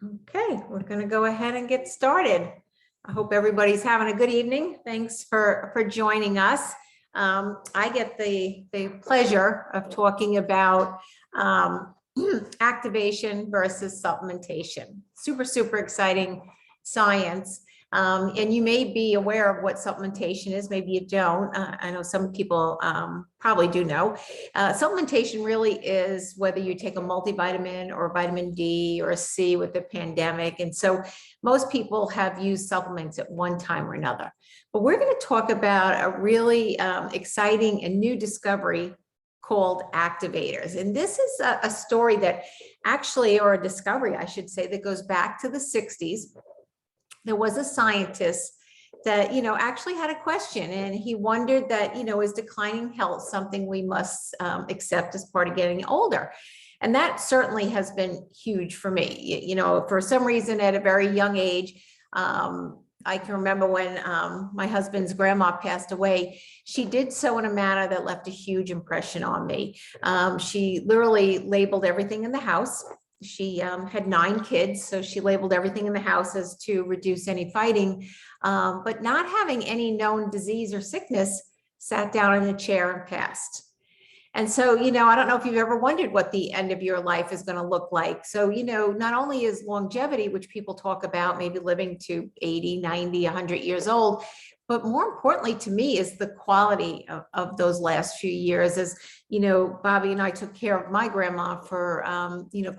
Okay, we're going to go ahead and get started. I hope everybody's having a good evening. Thanks for joining us. I get the pleasure of talking about activation versus supplementation. Super exciting science. And you may be aware of what supplementation is, maybe you don't. I know some people probably do know. Supplementation really is whether you take a multivitamin or vitamin D or a C with the pandemic. And so most people have used supplements at one time or another. But we're going to talk about a really exciting and new discovery called activators. And this is a story that actually, or a discovery, I should say, that goes back to the 60s. There was a scientist that, actually had a question, and he wondered that, is declining health something we must accept as part of getting older? And that certainly has been huge for me. For some reason at a very young age, I can remember when my husband's grandma passed away, she did so in a manner that left a huge impression on me. She literally labeled everything in the house. She had 9 kids, so she labeled everything in the house as to reduce any fighting, but not having any known disease or sickness, sat down in a chair and passed. And so, I don't know if you've ever wondered what the end of your life is going to look like. So, not only is longevity, which people talk about, maybe living to 80, 90, 100 years old, but more importantly to me is the quality of those last few years. As Bobby and I took care of my grandma for,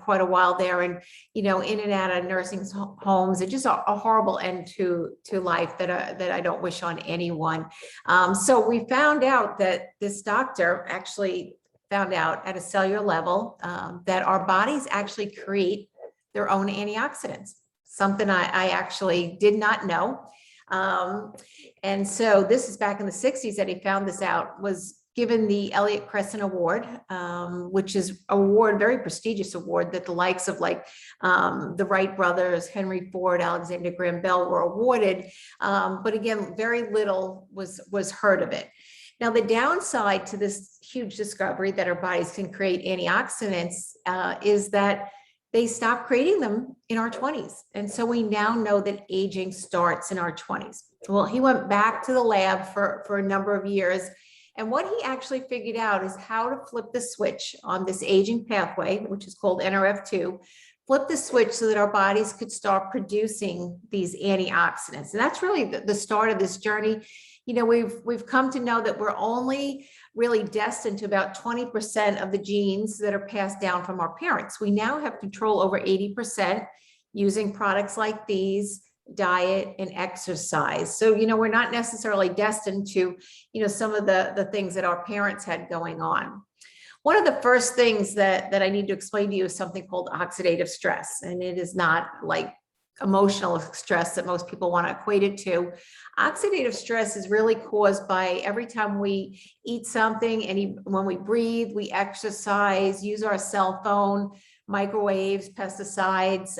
quite a while there, and, in and out of nursing homes, and just a horrible end to life that I don't wish on anyone. So we found out that this doctor actually found out at a cellular level that our bodies actually create their own antioxidants, something I actually did not know. And so this is back in the 60s that he found this out, was given the Elliott Crescent Award, which is an award, very prestigious award that the likes of the Wright brothers, Henry Ford, Alexander Graham Bell were awarded. But again, very little was heard of it. Now, the downside to this huge discovery that our bodies can create antioxidants is that they stop creating them in our 20s. And so we now know that aging starts in our 20s. Well, he went back to the lab for a number of years. And what he actually figured out is how to flip the switch on this aging pathway, which is called NRF2, flip the switch so that our bodies could start producing these antioxidants. And that's really the start of this journey. We've come to know that we're only really destined to about 20% of the genes that are passed down from our parents. We now have control over 80% using products like these, diet and exercise. So, we're not necessarily destined to, some of the things that our parents had going on. One of the first things that I need to explain to you is something called oxidative stress. And it is not like emotional stress that most people want to equate it to. Oxidative stress is really caused by every time we eat something, when we breathe, we exercise, use our cell phone, microwaves, pesticides.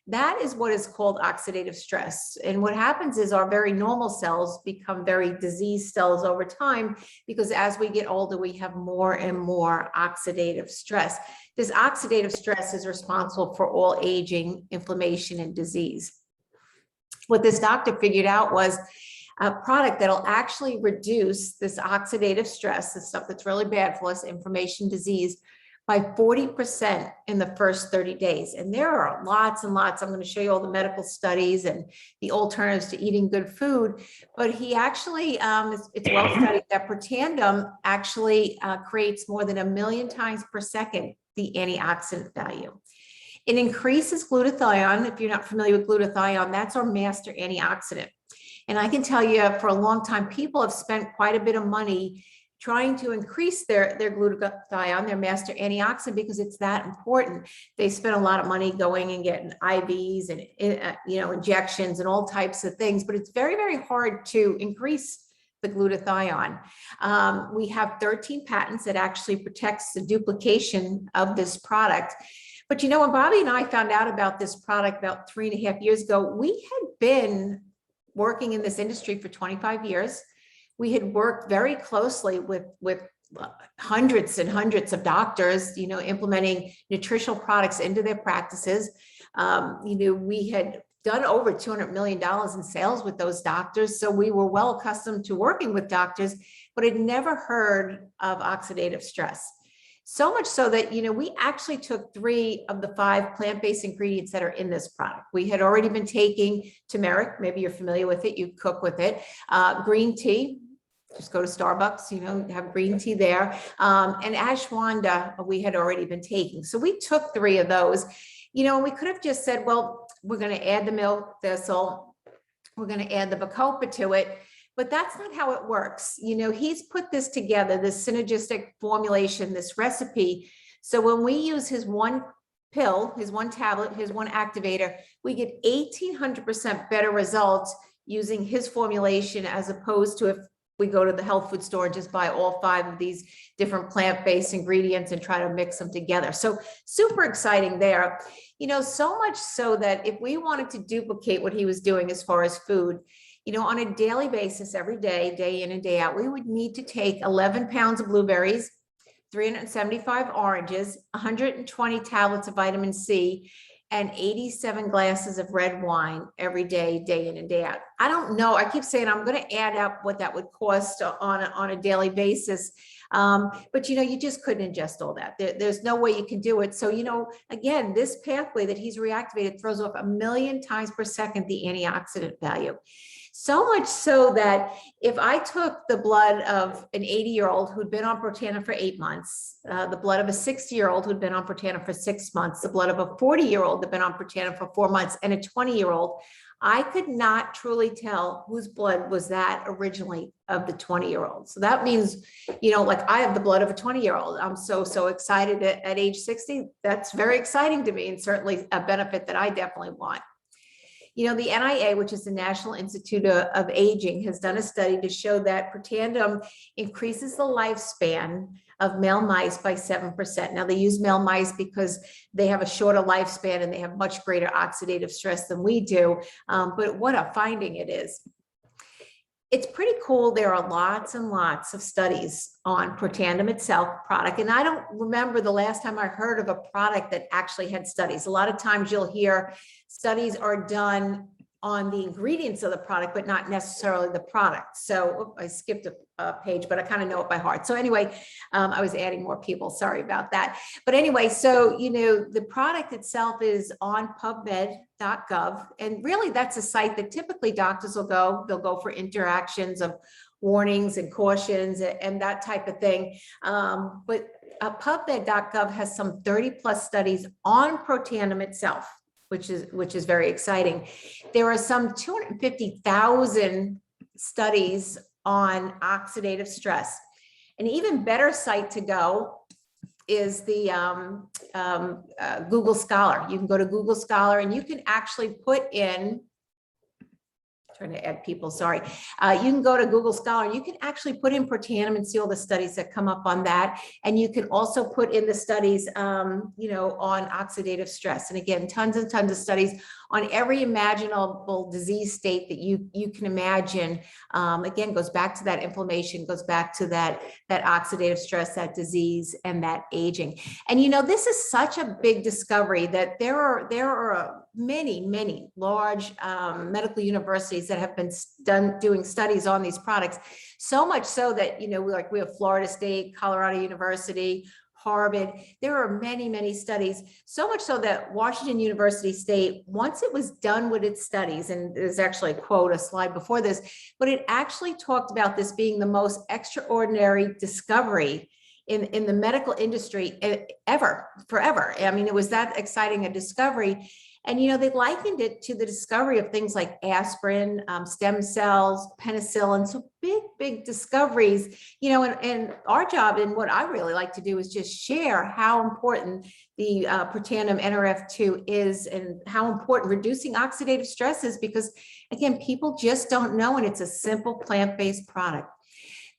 That is what is called oxidative stress. And what happens is our very normal cells become very diseased cells over time, because as we get older, we have more and more oxidative stress. This oxidative stress is responsible for all aging, inflammation, and disease. What this doctor figured out was a product that'll actually reduce this oxidative stress, the stuff that's really bad for us, inflammation, disease, by 40% in the first 30 days. And there are lots and lots. I'm going to show you all the medical studies and the alternatives to eating good food. But he actually, it's well studied that Protandim actually creates more than 1 million times per second the antioxidant value. It increases glutathione. If you're not familiar with glutathione, that's our master antioxidant. And I can tell you for a long time, people have spent quite a bit of money trying to increase their glutathione, their master antioxidant, because it's that important. They spend a lot of money going and getting IVs and injections and all types of things, but it's very, very hard to increase the glutathione. We have 13 patents that actually protects the duplication of this product. But when Bobby and I found out about this product about 3.5 years ago, we had been working in this industry for 25 years. We had worked very closely with hundreds and hundreds of doctors, implementing nutritional products into their practices. We had done over $200 million in sales with those doctors. So we were well accustomed to working with doctors, but had never heard of oxidative stress. So much so that, we actually took 3 of the 5 plant-based ingredients that are in this product. We had already been taking turmeric, maybe you're familiar with it, you cook with it, green tea, just go to Starbucks, have green tea there, and ashwagandha we had already been taking. So we took 3 of those, and we could have just said, well, we're going to add the milk thistle, we're going to add the bacopa to it. But that's not how it works. He's put this together, this synergistic formulation, this recipe. So when we use his one pill, his one tablet, his one activator, we get 1,800% better results using his formulation, as opposed to if we go to the health food store and just buy all 5 of these different plant-based ingredients and try to mix them together. So super exciting there. So much so that if we wanted to duplicate what he was doing as far as food, on a daily basis, every day, day in and day out, we would need to take 11 pounds of blueberries, 375 oranges, 120 tablets of vitamin C, and 87 glasses of red wine every day, day in and day out. I don't know. I keep saying I'm going to add up what that would cost on a daily basis. But you just couldn't ingest all that. There's no way you can do it. So, again, this pathway that he's reactivated throws off 1 million times per second the antioxidant value. So much so that if I took the blood of an 80-year-old who'd been on Protandim for 8 months, the blood of a 60-year-old who'd been on Protandim for 6 months, the blood of a 40-year-old that'd been on Protandim for 4 months, and a 20-year-old, I could not truly tell whose blood was that originally of the 20-year-old. So that means, like I have the blood of a 20-year-old. I'm so excited at age 60. That's very exciting to me, and certainly a benefit that I definitely want. The NIA, which is the National Institute of Aging, has done a study to show that Protandim increases the lifespan of male mice by 7%. Now, they use male mice because they have a shorter lifespan and they have much greater oxidative stress than we do. But what a finding it is. It's pretty cool. There are lots and lots of studies on Protandim itself product. And I don't remember the last time I heard of a product that actually had studies. A lot of times you'll hear studies are done on the ingredients of the product, but not necessarily the product. So I skipped a page, but I kind of know it by heart. So anyway, I was adding more people. Sorry about that. But anyway, so, the product itself is on PubMed.gov. And really that's a site that typically doctors will go. They'll go for interactions of warnings and cautions and that type of thing. But PubMed.gov has some 30+ studies on Protandim itself, which is very exciting. There are some 250,000 studies on oxidative stress. An even better site to go is the Google Scholar. You can go to Google Scholar and you can actually put in, trying to add people, sorry. You can go to Google Scholar and you can actually put in Protandim and see all the studies that come up on that. And you can also put in the studies, on oxidative stress. And again, tons and tons of studies on every imaginable disease state that you can imagine. Again, goes back to that inflammation, goes back to that oxidative stress, that disease, and that aging. And this is such a big discovery that there are many large medical universities that have been doing studies on these products. So much so that we have Florida State, Colorado University, Harvard. There are many studies, so much so that Washington University State, once it was done with its studies, and there's actually a slide before this, but it actually talked about this being the most extraordinary discovery in the medical industry forever. I mean, it was that exciting a discovery. And, they likened it to the discovery of things like aspirin, stem cells, penicillin, so big discoveries, and our job and what I really like to do is just share how important the Protandim NRF2 is and how important reducing oxidative stress is, because again, people just don't know, and it's a simple plant-based product.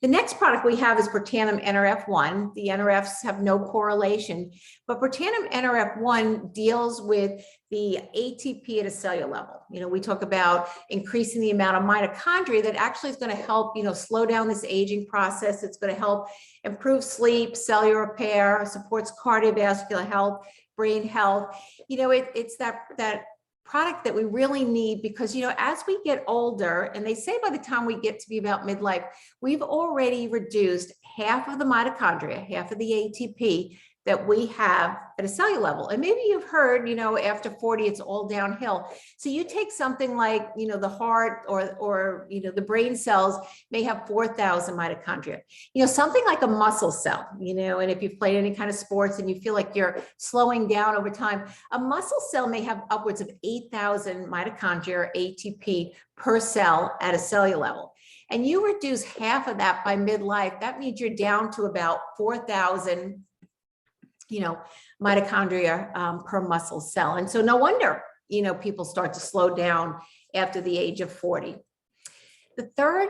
The next product we have is Protandim NRF1. The NRFs have no correlation, but Protandim NRF1 deals with the ATP at a cellular level. We talk about increasing the amount of mitochondria that actually is going to help, slow down this aging process. It's going to help improve sleep, cellular repair, supports cardiovascular health, brain health. It's that product that we really need because, as we get older, and they say by the time we get to be about midlife, we've already reduced half of the mitochondria, half of the ATP that we have at a cellular level. And maybe you've heard, after 40, it's all downhill. So you take something like, the heart or the brain cells may have 4,000 mitochondria, something like a muscle cell, and if you've played any kind of sports and you feel like you're slowing down over time, a muscle cell may have upwards of 8,000 mitochondria or ATP per cell at a cellular level. And you reduce half of that by midlife, that means you're down to about 4,000 mitochondria per muscle cell. And so no wonder, people start to slow down after the age of 40. The third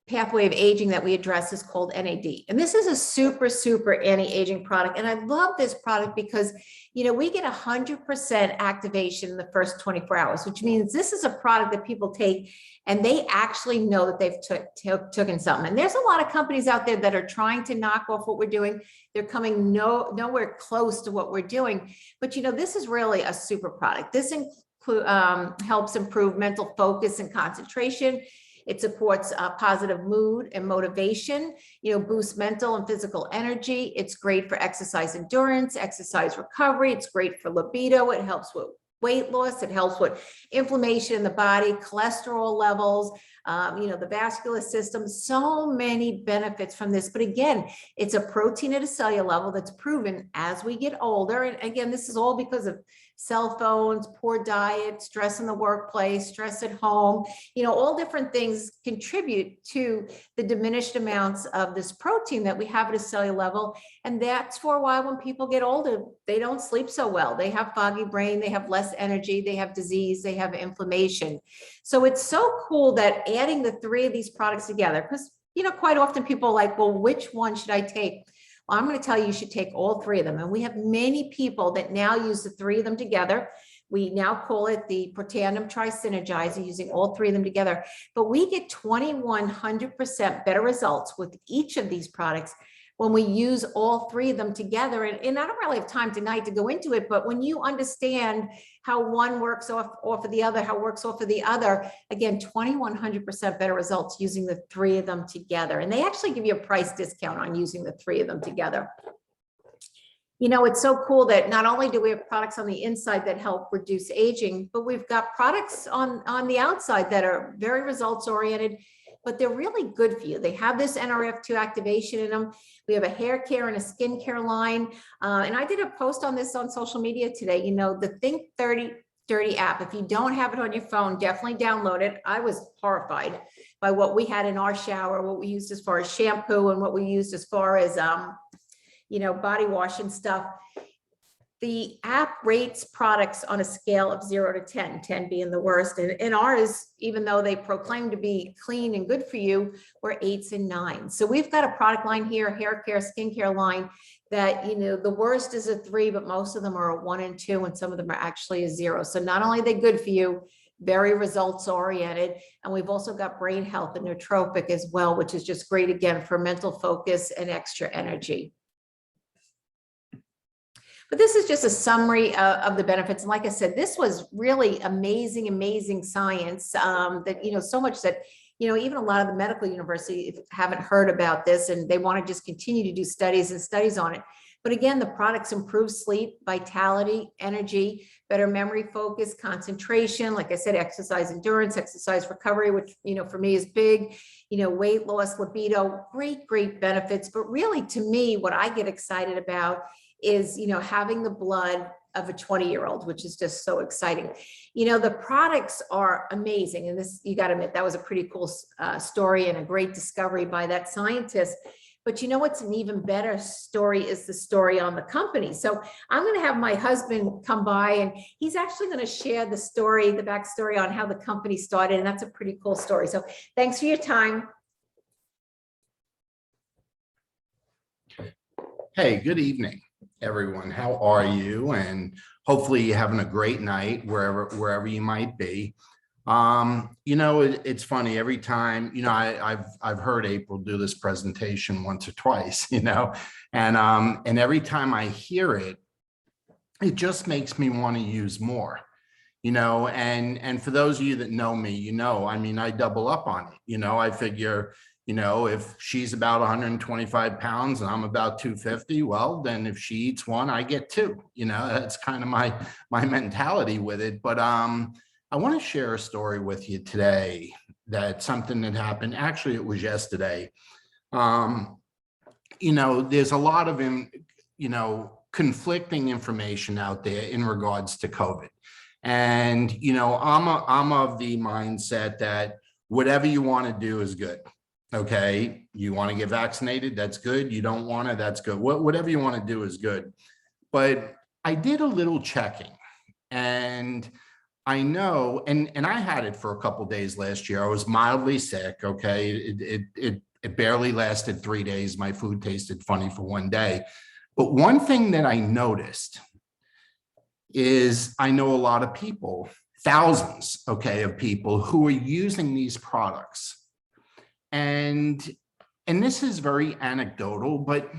pathway of aging that we address is called NAD. And this is a super, super anti-aging product. And I love this product because, we get 100% activation in the first 24 hours, which means this is a product that people take and they actually know that they've taken something. And there's a lot of companies out there that are trying to knock off what we're doing. They're coming nowhere close to what we're doing. But, this is really a super product. This helps improve mental focus and concentration. It supports positive mood and motivation, boosts mental and physical energy. It's great for exercise endurance, exercise recovery. It's great for libido. It helps with weight loss. It helps with inflammation in the body, cholesterol levels, the vascular system, so many benefits from this. But again, it's a protein at a cellular level that's proven as we get older. And again, this is all because of cell phones, poor diet, stress in the workplace, stress at home, all different things contribute to the diminished amounts of this protein that we have at a cellular level. And that's for why when people get older, they don't sleep so well. They have foggy brain, they have less energy, they have disease, they have inflammation. So it's so cool that adding the three of these products together, because, quite often people are like, well, which one should I take? Well, I'm going to tell you, you should take all three of them. And we have many people that now use the three of them together. We now call it the Protandim Tri-Synergizer, using all three of them together. But we get 2,100% better results with each of these products when we use all three of them together. And I don't really have time tonight to go into it, but when you understand how one works off of the other, how it works off of the other, again, 2,100% better results using the three of them together. And they actually give you a price discount on using the three of them together. It's so cool that not only do we have products on the inside that help reduce aging, but we've got products on the outside that are very results oriented, but they're really good for you. They have this NRF2 activation in them. We have a hair care and a skin care line. And I did a post on this on social media today. The Think 30 Dirty app, if you don't have it on your phone, definitely download it. I was horrified by what we had in our shower, what we used as far as shampoo and what we used as far as, body wash and stuff. The app rates products on a scale of 0 to 10, 10 being the worst. And ours, even though they proclaim to be clean and good for you, we're 8s and 9s. So we've got a product line here, hair care, skincare line that, the worst is a 3, but most of them are a 1 and 2, and some of them are actually a 0. So not only are they good for you, very results oriented. And we've also got brain health and nootropic as well, which is just great, again, for mental focus and extra energy. But this is just a summary of the benefits. And like I said, this was really amazing, amazing science that, so much that, even a lot of the medical universities haven't heard about this, and they want to just continue to do studies and studies on it. But again, the products improve sleep, vitality, energy, better memory, focus, concentration. Like I said, exercise endurance, exercise recovery, which, for me is big, weight loss, libido, great, great benefits. But really, to me, what I get excited about is, having the blood of a 20-year-old, which is just so exciting. The products are amazing. And this, you got to admit, that was a pretty cool story and a great discovery by that scientist. But what's an even better story is the story on the company. So I'm going to have my husband come by, and he's actually going to share the story, the backstory on how the company started. And that's a pretty cool story. So thanks for your time. Hey, good evening, everyone. How are you? And hopefully you're having a great night wherever you might be. It's funny every time, I've heard April do this presentation once or twice, and every time I hear it, it just makes me want to use more, and for those of you that know me, I mean, I double up on it. I figure, if she's about 125 pounds and I'm about 250, well, then if she eats one, I get two. That's kind of my mentality with it. But I want to share a story with you today. That's something that happened. Actually, it was yesterday. There's a lot of conflicting information out there in regards to COVID. And, I'm of the mindset that whatever you want to do is good. Okay. You want to get vaccinated, that's good. You don't want to, that's good. Whatever you want to do is good. But I did a little checking, and I know, and I had it for a couple of days last year. I was mildly sick. Okay. It barely lasted 3 days. My food tasted funny for one day. But one thing that I noticed is I know a lot of people, thousands, okay, of people who are using these products. And this is very anecdotal, but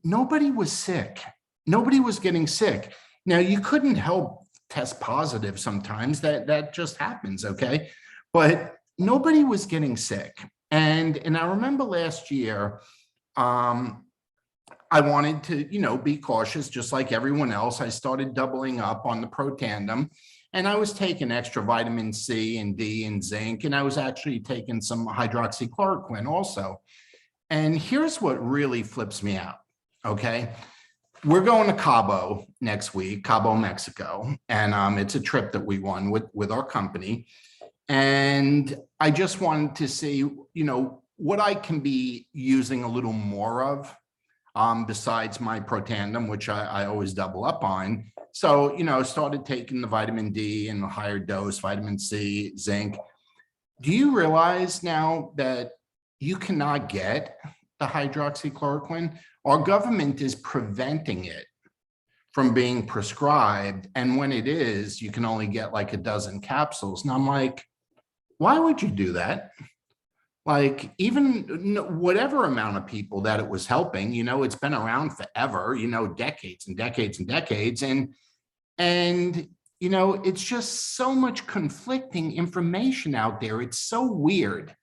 nobody was sick. Nobody was getting sick. Now, you couldn't help test positive sometimes. That just happens, okay? But nobody was getting sick. And I remember last year, I wanted to, be cautious, just like everyone else. I started doubling up on the Protandim, and I was taking extra vitamin C and D and zinc, and I was actually taking some hydroxychloroquine also. And here's what really flips me out, okay? We're going to Cabo next week, Cabo, Mexico, and it's a trip that we won with our company. And I just wanted to see, what I can be using a little more of, besides my Protandim, which I always double up on. So, started taking the vitamin D and the higher dose, vitamin C, zinc. Do you realize now that you cannot get the hydroxychloroquine? Our government is preventing it from being prescribed. And when it is, you can only get like a dozen capsules. And I'm like, why would you do that? Like, even whatever amount of people that it was helping, it's been around forever, decades and decades and decades. And it's just so much conflicting information out there. It's so weird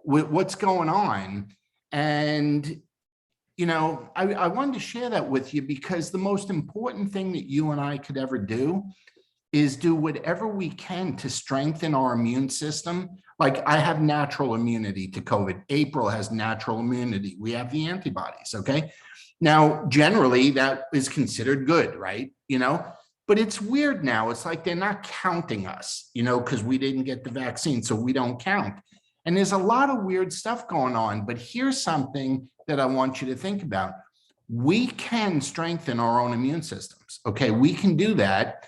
with what's going on. And, I wanted to share that with you because the most important thing that you and I could ever do is do whatever we can to strengthen our immune system. Like, I have natural immunity to COVID. April has natural immunity. We have the antibodies, okay? Now, generally, that is considered good, right? But it's weird now. It's like they're not counting us, because we didn't get the vaccine, so we don't count. And there's a lot of weird stuff going on. But here's something that I want you to think about. We can strengthen our own immune systems, okay? We can do that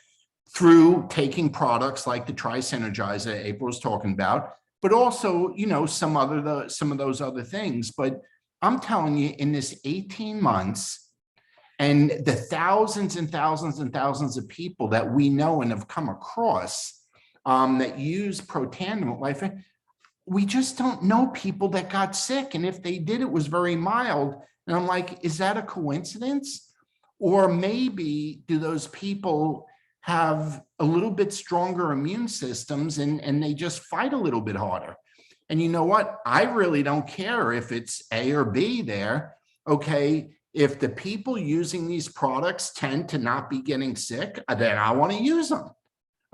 through taking products like the Tri-Synergizer April was talking about, but also, some of those other things. But I'm telling you, in this 18 months, and the thousands and thousands and thousands of people that we know and have come across that use Protandim at LifeVantage, we just don't know people that got sick. And if they did, it was very mild. And I'm like, is that a coincidence? Or maybe do those people have a little bit stronger immune systems and they just fight a little bit harder? And you know what? I really don't care if it's A or B there. Okay. If the people using these products tend to not be getting sick, then I want to use them.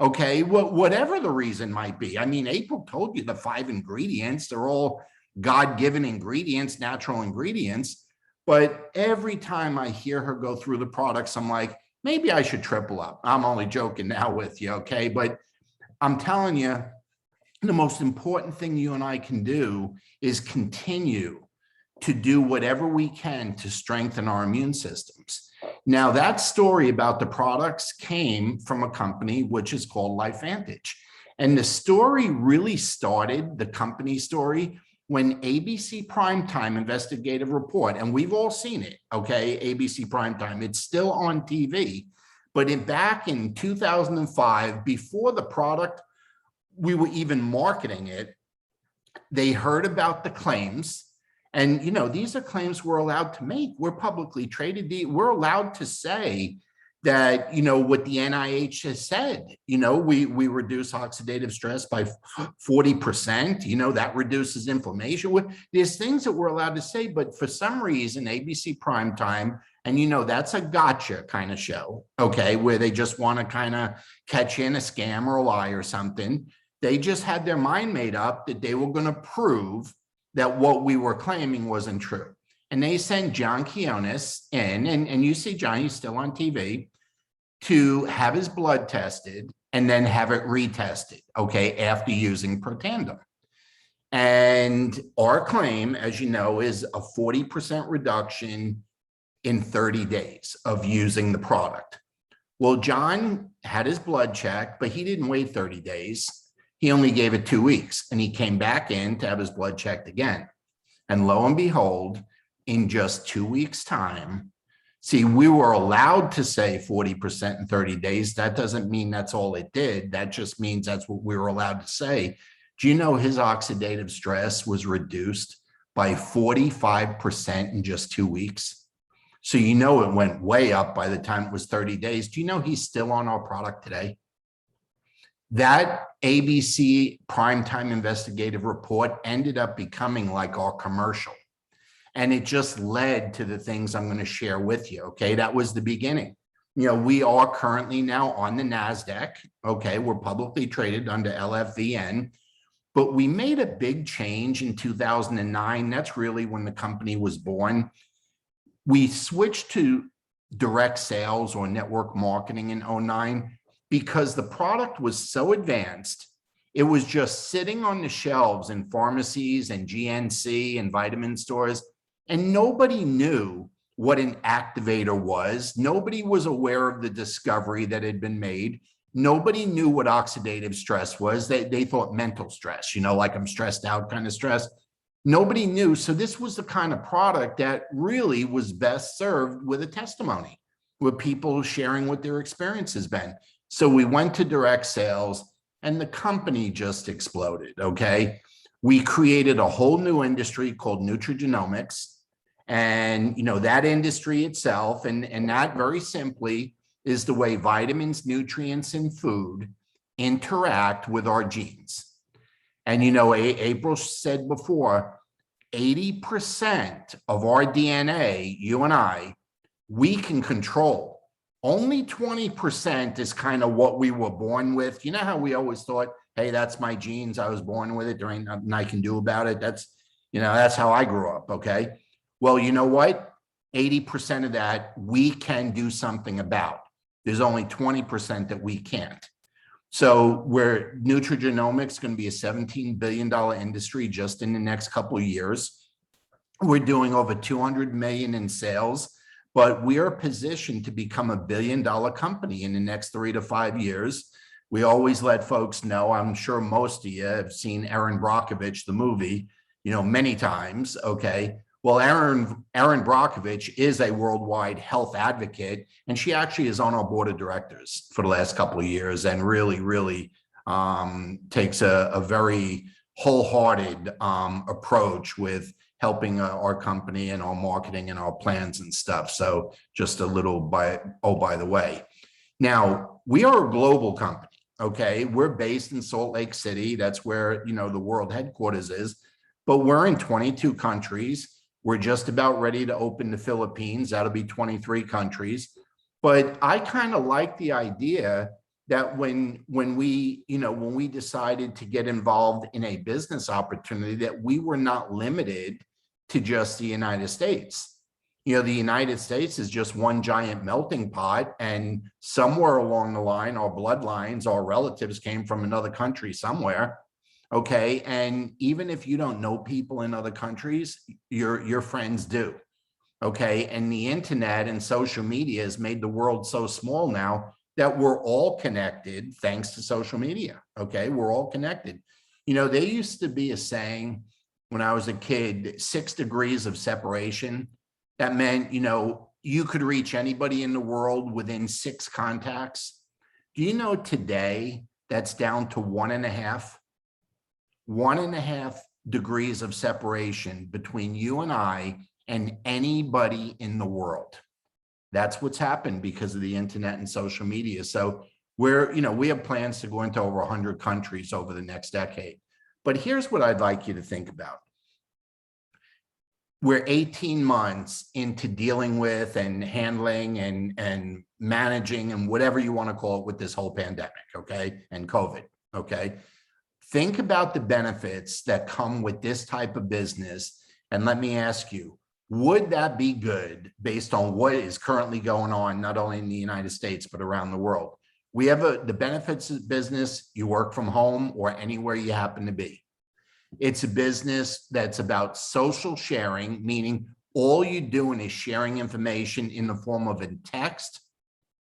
Okay. Whatever the reason might be. I mean, April told you the 5 ingredients, they're all God-given ingredients, natural ingredients. But every time I hear her go through the products, I'm like, maybe I should triple up. I'm only joking now with you, okay? But I'm telling you, the most important thing you and I can do is continue to do whatever we can to strengthen our immune systems. Now, that story about the products came from a company which is called LifeVantage. And the story really started, the company story, when ABC Primetime Investigative Report, and we've all seen it, okay, ABC Primetime, it's still on TV, but back in 2005, before the product we were even marketing it, they heard about the claims. And, these are claims we're allowed to make. We're publicly traded. We're allowed to say that, what the NIH has said, we reduce oxidative stress by 40%, that reduces inflammation. There's things that we're allowed to say, but for some reason, ABC Primetime, and that's a gotcha kind of show, okay, where they just want to kind of catch you in a scam or a lie or something. They just had their mind made up that they were going to prove that what we were claiming wasn't true. And they sent John Quinones in, and you see John, he's still on TV, to have his blood tested and then have it retested, okay, after using Protandim. And our claim, as you know, is a 40% reduction in 30 days of using the product. Well, John had his blood checked, but he didn't wait 30 days. He only gave it 2 weeks, and he came back in to have his blood checked again. And lo and behold, in just 2 weeks' time, see, we were allowed to say 40% in 30 days. That doesn't mean that's all it did. That just means that's what we were allowed to say. Do you know his oxidative stress was reduced by 45% in just 2 weeks? So it went way up by the time it was 30 days. Do you know he's still on our product today? That ABC Primetime Investigative Report ended up becoming like our commercial. And it just led to the things I'm going to share with you. Okay. That was the beginning. We are currently now on the NASDAQ. Okay. We're publicly traded under LFVN, but we made a big change in 2009. That's really when the company was born. We switched to direct sales or network marketing in 2009 because the product was so advanced. It was just sitting on the shelves in pharmacies and GNC and vitamin stores. And nobody knew what an activator was. Nobody was aware of the discovery that had been made. Nobody knew what oxidative stress was. They thought mental stress, like I'm stressed out kind of stress. Nobody knew. So this was the kind of product that really was best served with a testimony, with people sharing what their experience has been. So we went to direct sales and the company just exploded, okay? We created a whole new industry called nutrigenomics. And, that industry itself, and that very simply is the way vitamins, nutrients, and food interact with our genes. And, April said before, 80% of our DNA, you and I, we can control. Only 20% is kind of what we were born with. You know how we always thought, hey, that's my genes. I was born with it. There ain't nothing I can do about it. That's how I grew up. Okay. Well, you know what? 80% of that we can do something about. There's only 20% that we can't. So where nutrigenomics is going to be a $17 billion industry just in the next couple of years. We're doing over 200 million in sales, but we are positioned to become a $1 billion company in the next 3 to 5 years. We always let folks know, I'm sure most of you have seen Erin Brockovich, the movie, many times, okay? Well, Erin Brockovich is a worldwide health advocate, and she actually is on our board of directors for the last couple of years and really takes a very wholehearted approach with helping our company and our marketing and our plans and stuff. So just a little by the way. Now, we are a global company, okay? We're based in Salt Lake City. That's where, the world headquarters is, but we're in 22 countries. We're just about ready to open the Philippines. That'll be 23 countries. But I kind of like the idea that when we decided to get involved in a business opportunity, that we were not limited to just the United States. The United States is just one giant melting pot, and somewhere along the line, our bloodlines, our relatives came from another country somewhere. Okay. And even if you don't know people in other countries, your friends do. Okay. And the internet and social media has made the world so small now that we're all connected thanks to social media. Okay. We're all connected. There used to be a saying when I was a kid, 6 degrees of separation. That meant, you could reach anybody in the world within 6 contacts. Do you know today that's down to 1.5 degrees of separation between you and I and anybody in the world. That's what's happened because of the internet and social media. So we have plans to go into over 100 countries over the next decade. But here's what I'd like you to think about. We're 18 months into dealing with and handling and managing and whatever you want to call it with this whole pandemic, okay, and COVID, okay? Think about the benefits that come with this type of business. And let me ask you, would that be good based on what is currently going on, not only in the United States, but around the world? We have the benefits of business. You work from home or anywhere you happen to be. It's a business that's about social sharing, meaning all you're doing is sharing information in the form of a text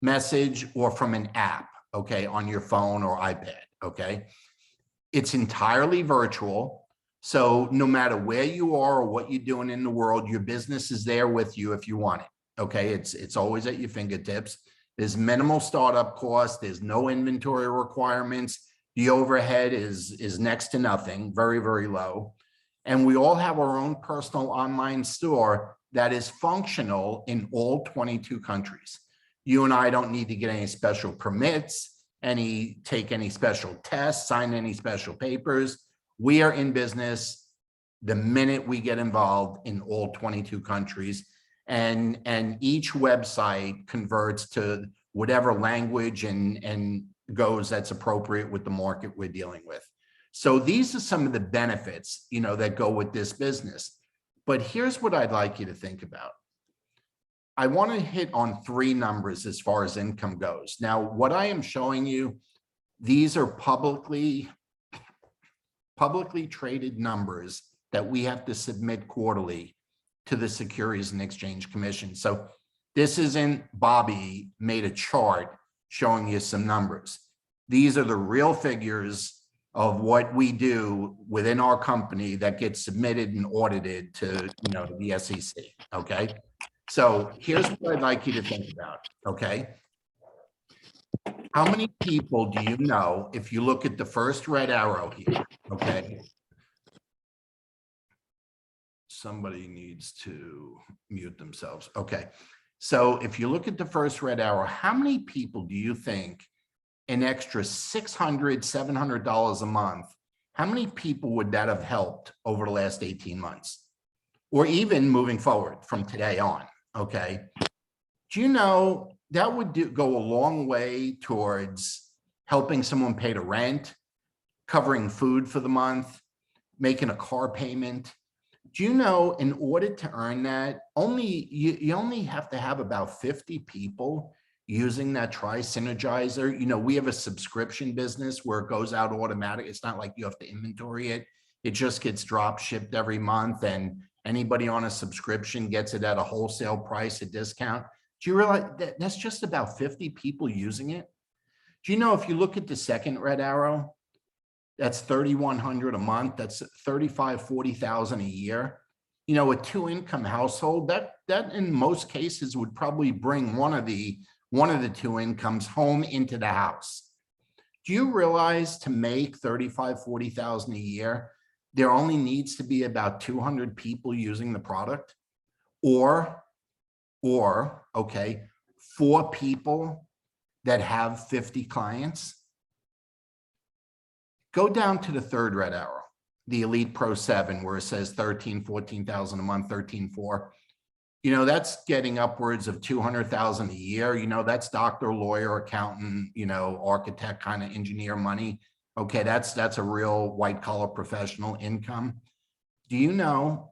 message or from an app, okay, on your phone or iPad, okay? It's entirely virtual. So no matter where you are or what you're doing in the world, your business is there with you if you want it, okay? It's always at your fingertips. There's minimal startup costs. There's no inventory requirements. The overhead is next to nothing, very, very low. And we all have our own personal online store that is functional in all 22 countries. You and I don't need to get any special permits, take any special tests, sign any special papers. We are in business the minute we get involved in all 22 countries. And each website converts to whatever language and goes that's appropriate with the market we're dealing with. So these are some of the benefits, that go with this business. But here's what I'd like you to think about. I want to hit on 3 numbers as far as income goes. Now, what I am showing you, these are publicly traded numbers that we have to submit quarterly to the Securities and Exchange Commission. So this isn't Bobby made a chart showing you some numbers. These are the real figures of what we do within our company that gets submitted and audited to the SEC, okay? So here's what I'd like you to think about, okay? How many people do you know, if you look at the first red arrow here, okay? Somebody needs to mute themselves. Okay. So if you look at the first red arrow, how many people do you think an extra $600, $700 a month, how many people would that have helped over the last 18 months? Or even moving forward from today on, okay? Do you know that would go a long way towards helping someone pay the rent, covering food for the month, making a car payment? Do you know in order to earn that, you only have to have about 50 people using that Tri-Synergizer? We have a subscription business where it goes out automatic. It's not like you have to inventory it. It just gets drop shipped every month, and anybody on a subscription gets it at a wholesale price, a discount. Do you realize that that's just about 50 people using it? Do you know if you look at the second red arrow, that's 3,100 a month. That's 35, 40,000 a year. A 2-income household, that in most cases would probably bring one of the 2 incomes home into the house. Do you realize to make 35, 40,000 a year, there only needs to be about 200 people using the product? Or, okay, 4 people that have 50 clients? Go down to the third red arrow, the Elite Pro 7, where it says 13, 14,000 a month, 13.4. That's getting upwards of 200,000 a year. That's doctor, lawyer, accountant, architect kind of engineer money. Okay, that's a real white collar professional income. Do you know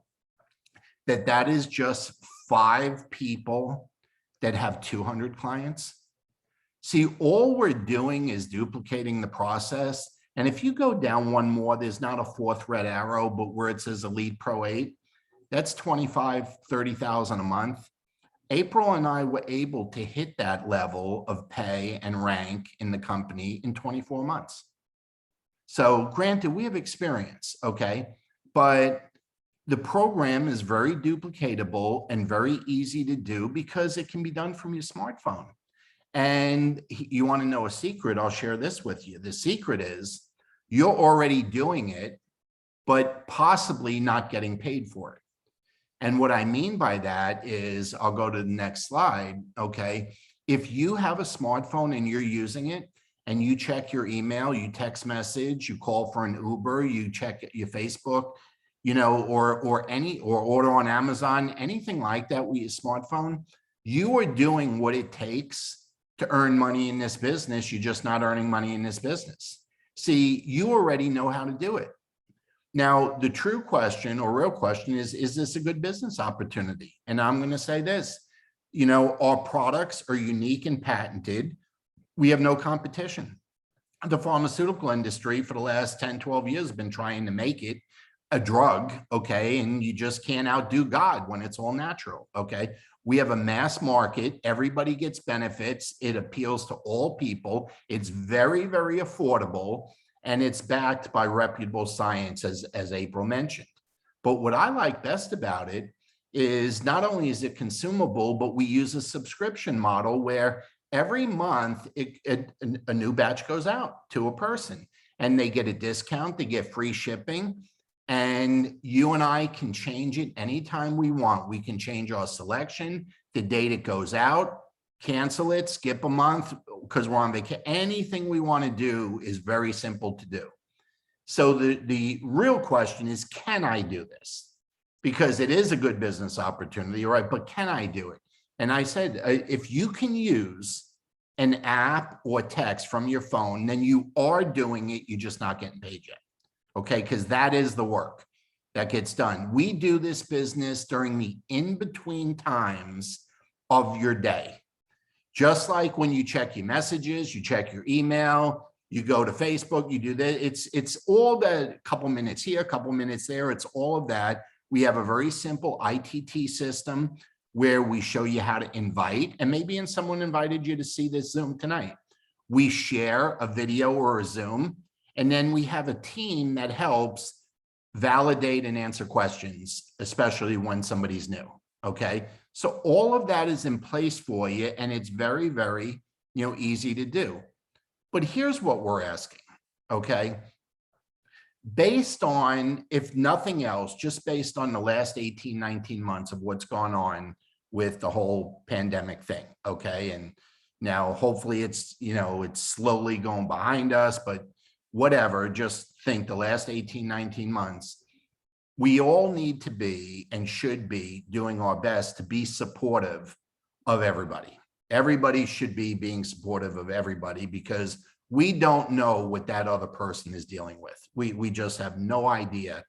that that is just 5 people that have 200 clients? See, all we're doing is duplicating the process. And if you go down one more, there's not a 4th red arrow, but where it says Elite Pro 8, that's 25, 30,000 a month. April and I were able to hit that level of pay and rank in the company in 24 months. So granted, we have experience, okay? But the program is very duplicatable and very easy to do because it can be done from your smartphone. And you want to know a secret? I'll share this with you. The secret is you're already doing it, but possibly not getting paid for it. And what I mean by that is, I'll go to the next slide. Okay. If you have a smartphone and you're using it and you check your email, you text message, you call for an Uber, you check your Facebook, or order on Amazon, anything like that with your smartphone, you are doing what it takes to earn money in this business. You're just not earning money in this business. See, you already know how to do it. Now, the true question or real question is this a good business opportunity? And I'm going to say this, our products are unique and patented. We have no competition. The pharmaceutical industry for the last 10, 12 years has been trying to make it a drug, okay? And you just can't outdo God when it's all natural, okay? We have a mass market. Everybody gets benefits. It appeals to all people. It's very, very affordable. And it's backed by reputable science, as April mentioned. But what I like best about it is not only is it consumable, but we use a subscription model where every month a new batch goes out to a person and they get a discount, they get free shipping, and you and I can change it anytime we want. We can change our selection, the date it goes out, cancel it, skip a month because we're on vacation. Anything we want to do is very simple to do. So the real question is, can I do this? Because it is a good business opportunity, right? But can I do it? And I said, if you can use an app or text from your phone, then you are doing it. You're just not getting paid yet. Okay, because that is the work that gets done. We do this business during the in-between times of your day. Just like when you check your messages, you check your email, you go to Facebook, you do that. It's all that, couple minutes here, couple minutes there. It's all of that. We have a very simple ITT system where we show you how to invite, and maybe someone invited you to see this Zoom tonight. We share a video or a Zoom, and then we have a team that helps validate and answer questions, especially when somebody's new. Okay. So all of that is in place for you, and it's very, very, easy to do. But here's what we're asking. Okay. Based on, if nothing else, just based on the last 18, 19 months of what's gone on with the whole pandemic thing. Okay. And now hopefully it's, it's slowly going behind us, but whatever, just think the last 18, 19 months, we all need to be and should be doing our best to be supportive of everybody. Everybody should be being supportive of everybody because we don't know what that other person is dealing with. We just have no idea.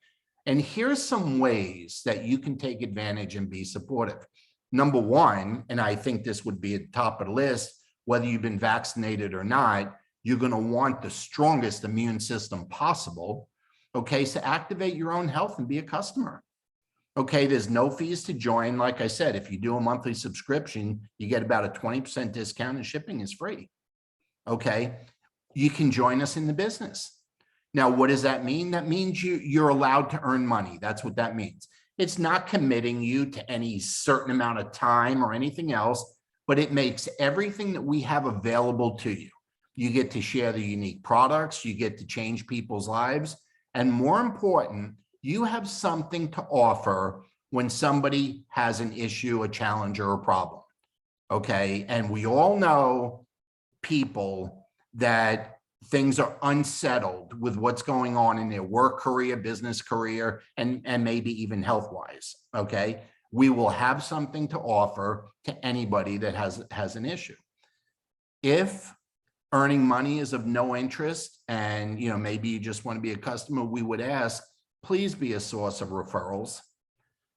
And here's some ways that you can take advantage and be supportive. Number one, and I think this would be at the top of the list, whether you've been vaccinated or not, you're going to want the strongest immune system possible. Okay, so activate your own health and be a customer. Okay, there's no fees to join. Like I said, if you do a monthly subscription, you get about a 20% discount and shipping is free. Okay, you can join us in the business. Now, what does that mean? That means you're allowed to earn money. That's what that means. It's not committing you to any certain amount of time or anything else, but it makes everything that we have available to you. You get to share the unique products, you get to change people's lives, and more important, you have something to offer when somebody has an issue, a challenge, or a problem. Okay, and we all know people that things are unsettled with what's going on in their work career, business career, and maybe even health-wise. Okay, we will have something to offer to anybody that has an issue. If earning money is of no interest and maybe you just want to be a customer, we would ask, please be a source of referrals.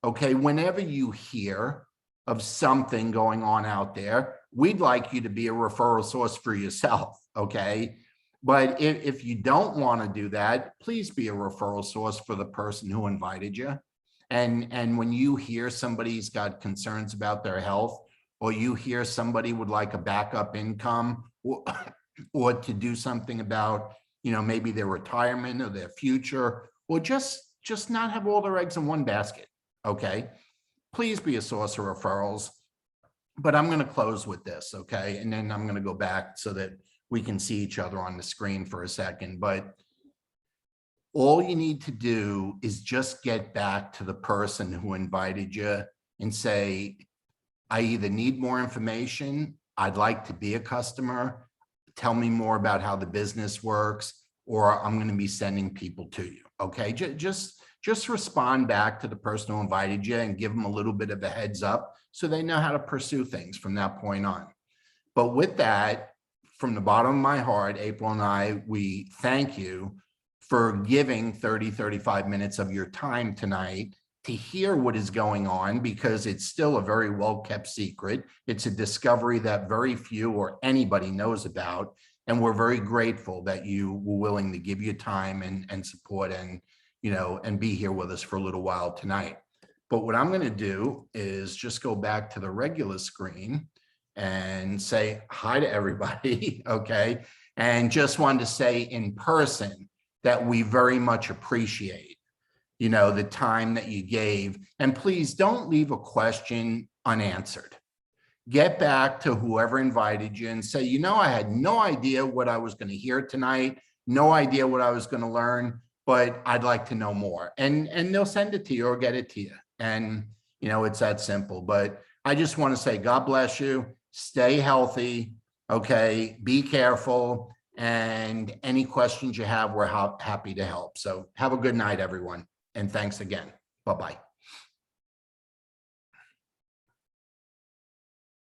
Okay, whenever you hear of something going on out there, we'd like you to be a referral source for yourself. Okay, but if you don't want to do that, please be a referral source for the person who invited you. And when you hear somebody's got concerns about their health, or you hear somebody would like a backup income, or to do something about, maybe their retirement or their future, or just not have all their eggs in one basket. Okay, please be a source of referrals. But I'm going to close with this, okay? And then I'm going to go back so that we can see each other on the screen for a second. But all you need to do is just get back to the person who invited you and say, I either need more information, I'd like to be a customer, tell me more about how the business works, or I'm going to be sending people to you, okay? Just respond back to the person who invited you and give them a little bit of a heads up so they know how to pursue things from that point on. But with that, from the bottom of my heart, April and I, we thank you for giving 30, 35 minutes of your time tonight to hear what is going on, because it's still a very well-kept secret. It's a discovery that very few or anybody knows about. And we're very grateful that you were willing to give your time and support and, you know, and be here with us for a little while tonight. But what I'm going to do is just go back to the regular screen and say hi to everybody, okay? And just wanted to say in person that we very much appreciate, you know, the time that you gave. And please don't leave a question unanswered. Get back to whoever invited you and say, you know, I had no idea what I was going to hear tonight, no idea what I was going to learn, but I'd like to know more. And they'll send it to you or get it to you. And, you know, it's that simple. But I just want to say, God bless you. Stay healthy. Okay. Be careful. And any questions you have, we're happy to help. So have a good night, everyone. And thanks again. Bye-bye.